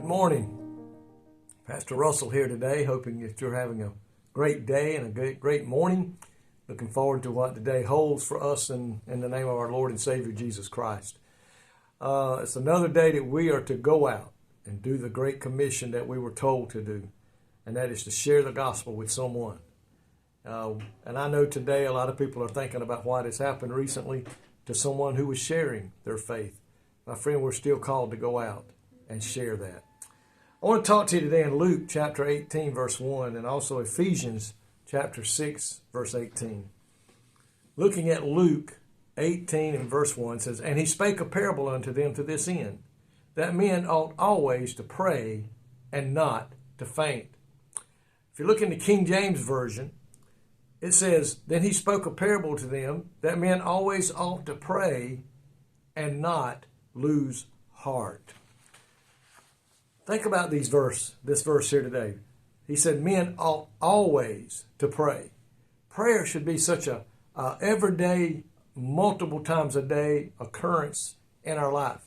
Good morning. Pastor Russell here today, hoping that you're having a great day and a great morning. Looking forward to what the day holds for us in the name of our Lord and Savior Jesus Christ. It's another day that we are to go out and do the great commission that we were told to do, and that is to share the gospel with someone. And I know today a lot of people are thinking about what has happened recently to someone who was sharing their faith. My friend, we're still called to go out and share that. I want to talk to you today in Luke chapter 18, verse 1, and also Ephesians chapter 6, verse 18. Looking at Luke 18 and verse 1 says, "And he spake a parable unto them to this end, that men ought always to pray and not to faint." If you look in the King James Version, it says, "Then he spoke a parable to them, that men always ought to pray and not lose heart." Think about this verse here today. He said men ought always to pray. Prayer should be such a everyday, multiple times a day occurrence in our life.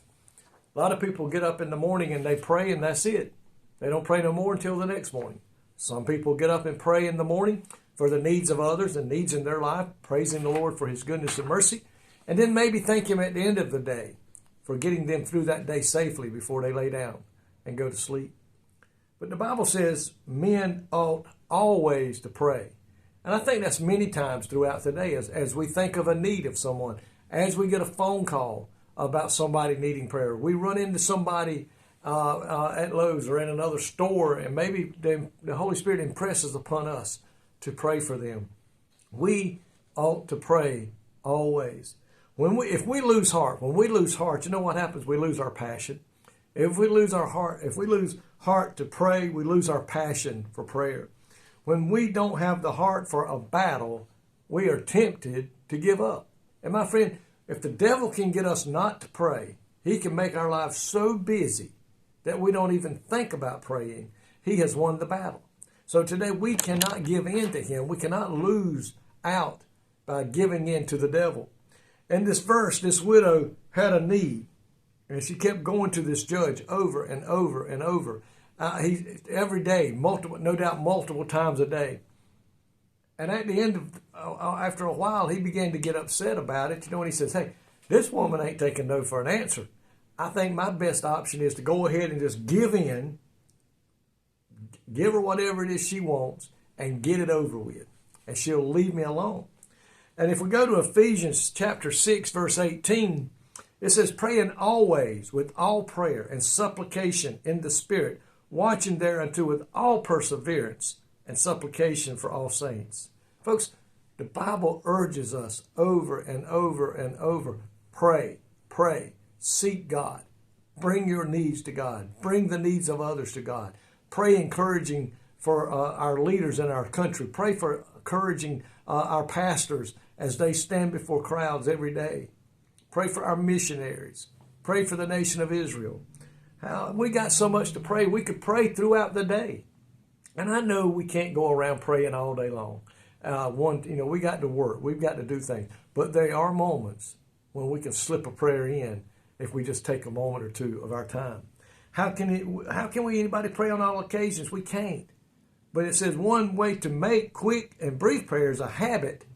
A lot of people get up in the morning and they pray and that's it. They don't pray no more until the next morning. Some people get up and pray in the morning for the needs of others and needs in their life, praising the Lord for his goodness and mercy, and then maybe thank him at the end of the day for getting them through that day safely before they lay down and go to sleep. But the Bible says men ought always to pray. And I think that's many times throughout the day as we think of a need of someone, as we get a phone call about somebody needing prayer. We run into somebody at Lowe's or in another store, and maybe the Holy Spirit impresses upon us to pray for them. We ought to pray always. If we lose heart, you know what happens? We lose our passion. If we lose heart to pray, we lose our passion for prayer. When we don't have the heart for a battle, we are tempted to give up. And my friend, if the devil can get us not to pray, he can make our lives so busy that we don't even think about praying. He has won the battle. So today we cannot give in to him. We cannot lose out by giving in to the devil. In this verse, this widow had a need. And she kept going to this judge over and over and over. Every day, no doubt multiple times a day. And at the end after a while, he began to get upset about it. And he says, "Hey, this woman ain't taking no for an answer. I think my best option is to go ahead and just give in, give her whatever it is she wants, and get it over with. And she'll leave me alone." And if we go to Ephesians chapter 6, verse 18, it says, "Praying always with all prayer and supplication in the Spirit, watching thereunto with all perseverance and supplication for all saints." Folks, the Bible urges us over and over and over, pray, seek God, bring your needs to God, bring the needs of others to God. Pray encouraging for our leaders in our country. Pray for encouraging our pastors as they stand before crowds every day. Pray for our missionaries. Pray for the nation of Israel. We got so much to pray. We could pray throughout the day. And I know we can't go around praying all day long. We got to work. We've got to do things. But there are moments when we can slip a prayer in if we just take a moment or two of our time. How can anybody pray on all occasions? We can't. But it says one way to make quick and brief prayer is a habit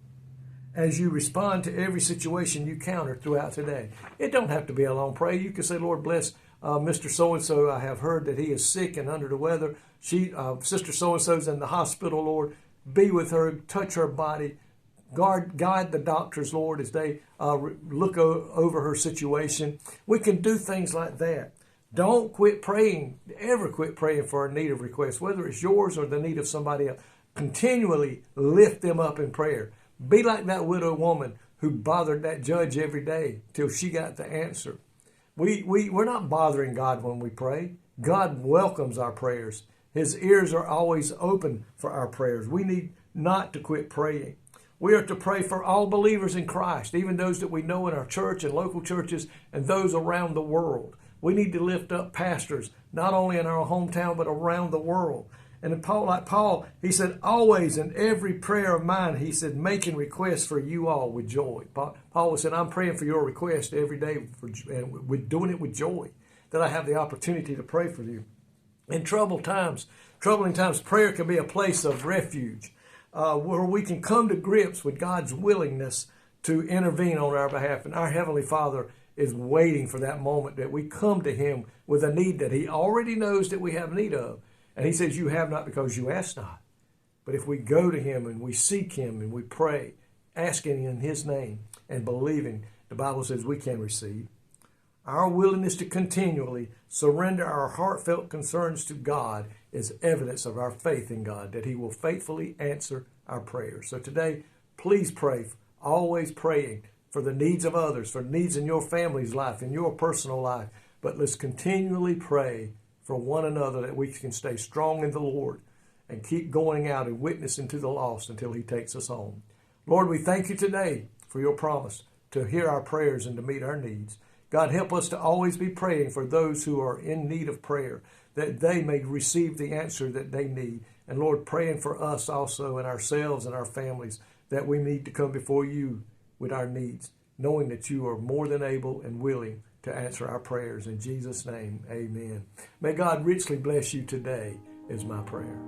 as you respond to every situation you encounter throughout today. It don't have to be a long prayer. You can say, "Lord, bless Mr. So-and-so. I have heard that he is sick and under the weather. Sister so-and-so's in the hospital, Lord. Be with her, touch her body. Guide the doctors, Lord, as they look over her situation." We can do things like that. Don't quit praying, ever quit praying for a need of request, whether it's yours or the need of somebody else. Continually lift them up in prayer. Be like that widow woman who bothered that judge every day till she got the answer. We're not bothering God when we pray. God welcomes our prayers. His ears are always open for our prayers. We need not to quit praying. We are to pray for all believers in Christ, even those that we know in our church and local churches and those around the world. We need to lift up pastors, not only in our hometown, but around the world. And like Paul, he said, "Always in every prayer of mine," he said, "making requests for you all with joy." Paul said, "I'm praying for your request every day, and we're doing it with joy, that I have the opportunity to pray for you." In troubling times, prayer can be a place of refuge where we can come to grips with God's willingness to intervene on our behalf. And our Heavenly Father is waiting for that moment that we come to Him with a need that He already knows that we have need of. And He says, you have not because you ask not. But if we go to Him and we seek Him and we pray, asking in His name and believing, the Bible says we can receive. Our willingness to continually surrender our heartfelt concerns to God is evidence of our faith in God, that He will faithfully answer our prayers. So today, please pray, always praying for the needs of others, for needs in your family's life, in your personal life. But let's continually pray for one another that we can stay strong in the Lord and keep going out and witnessing to the lost until He takes us home. Lord, we thank You today for Your promise to hear our prayers and to meet our needs. God, help us to always be praying for those who are in need of prayer, that they may receive the answer that they need. And Lord, praying for us also and ourselves and our families, that we need to come before You with our needs, knowing that You are more than able and willing to answer our prayers. In Jesus' name, amen. May God richly bless you today is my prayer.